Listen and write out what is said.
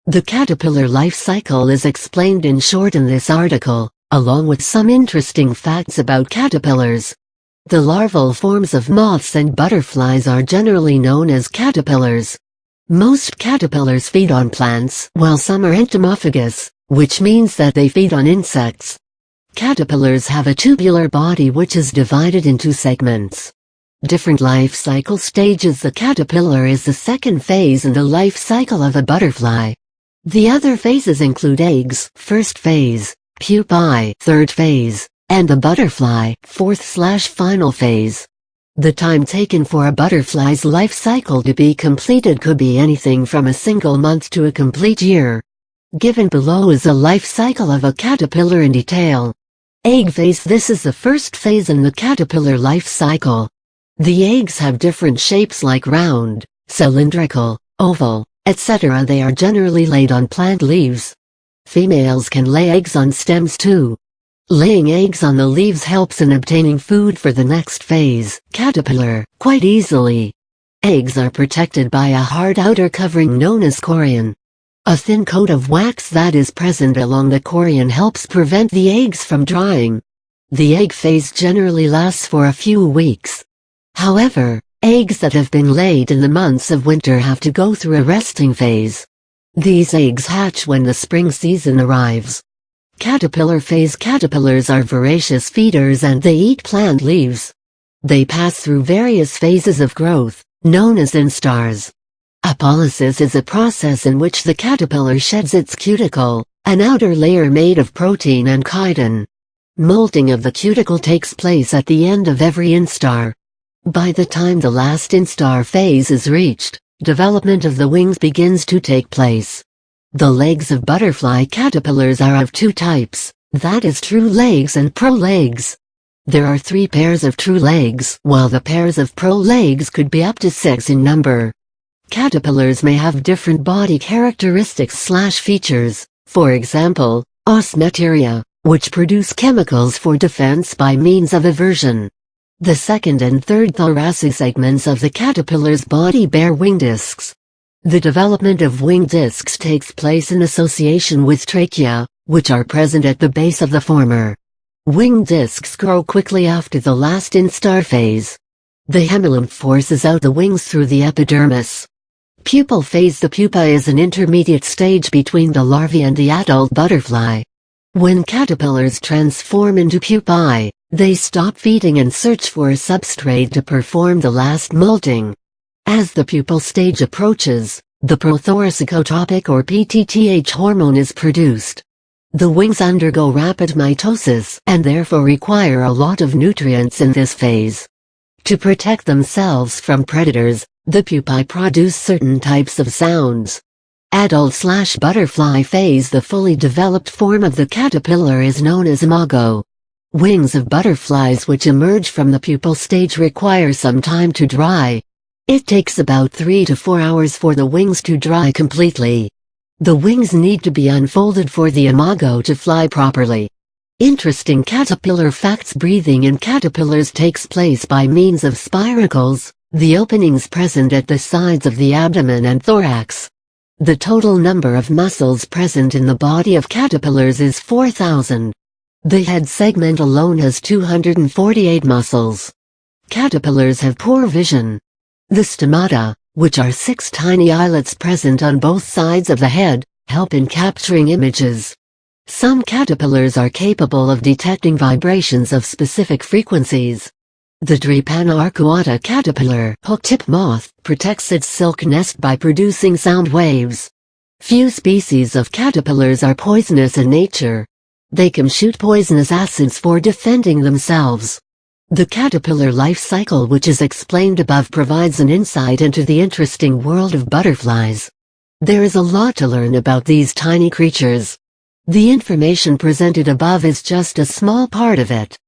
The caterpillar life cycle is explained in short in this article, along with some interesting facts about caterpillars. The larval forms of moths and butterflies are generally known as caterpillars. Most caterpillars feed on plants, while some are entomophagous, which means that they feed on insects. Caterpillars have a tubular body which is divided into segments. Different life cycle stages. The caterpillar is the second phase in the life cycle of a butterfly. The other phases include eggs, first phase, pupae, third phase, and the butterfly, fourth/final phase. The time taken for a butterfly's life cycle to be completed could be anything from a single month to a complete year. Given below is a life cycle of a caterpillar in detail. Egg phase. This is the first phase in the caterpillar life cycle. The eggs have different shapes like round, cylindrical, oval, etc. They are generally laid on plant leaves. Females can lay eggs on stems too. Laying eggs on the leaves helps in obtaining food for the next phase, caterpillar, quite easily. Eggs are protected by a hard outer covering known as chorion. A thin coat of wax that is present along the chorion helps prevent the eggs from drying. The egg phase generally lasts for a few weeks. However, eggs that have been laid in the months of winter have to go through a resting phase. These eggs hatch when the spring season arrives. Caterpillar phase. Caterpillars are voracious feeders and they eat plant leaves. They pass through various phases of growth, known as instars. Apolysis is a process in which the caterpillar sheds its cuticle, an outer layer made of protein and chitin. Molting of the cuticle takes place at the end of every instar. By the time the last instar phase is reached, development of the wings begins to take place. The legs of butterfly caterpillars are of two types, that is true legs and pro legs. There are 3 pairs of true legs, while the pairs of pro legs could be up to 6 in number. Caterpillars may have different body characteristics/features, for example, osmeteria, which produce chemicals for defense by means of aversion. The second and third thoracic segments of the caterpillar's body bear wing discs. The development of wing discs takes place in association with trachea, which are present at the base of the former. Wing discs grow quickly after the last instar phase. The hemilymph forces out the wings through the epidermis. Pupal phase. The pupa is an intermediate stage between the larvae and the adult butterfly. When caterpillars transform into pupae, they stop feeding and search for a substrate to perform the last molting. As the pupal stage approaches, the prothoracicotropic or PTTH hormone is produced. The wings undergo rapid mitosis and therefore require a lot of nutrients in this phase. To protect themselves from predators, the pupae produce certain types of sounds. Adult/butterfly phase. The fully developed form of the caterpillar is known as imago. Wings of butterflies which emerge from the pupal stage require some time to dry. It takes about 3 to 4 hours for the wings to dry completely. The wings need to be unfolded for the imago to fly properly. Interesting caterpillar facts. Breathing in caterpillars takes place by means of spiracles, the openings present at the sides of the abdomen and thorax. The total number of muscles present in the body of caterpillars is 4,000. The head segment alone has 248 muscles. Caterpillars have poor vision. The stomata, which are 6 tiny eyelets present on both sides of the head, help in capturing images. Some caterpillars are capable of detecting vibrations of specific frequencies. The Drepana arcuata caterpillar, hook-tip moth, protects its silk nest by producing sound waves. Few species of caterpillars are poisonous in nature. They can shoot poisonous acids for defending themselves. The caterpillar life cycle, which is explained above, provides an insight into the interesting world of butterflies. There is a lot to learn about these tiny creatures. The information presented above is just a small part of it.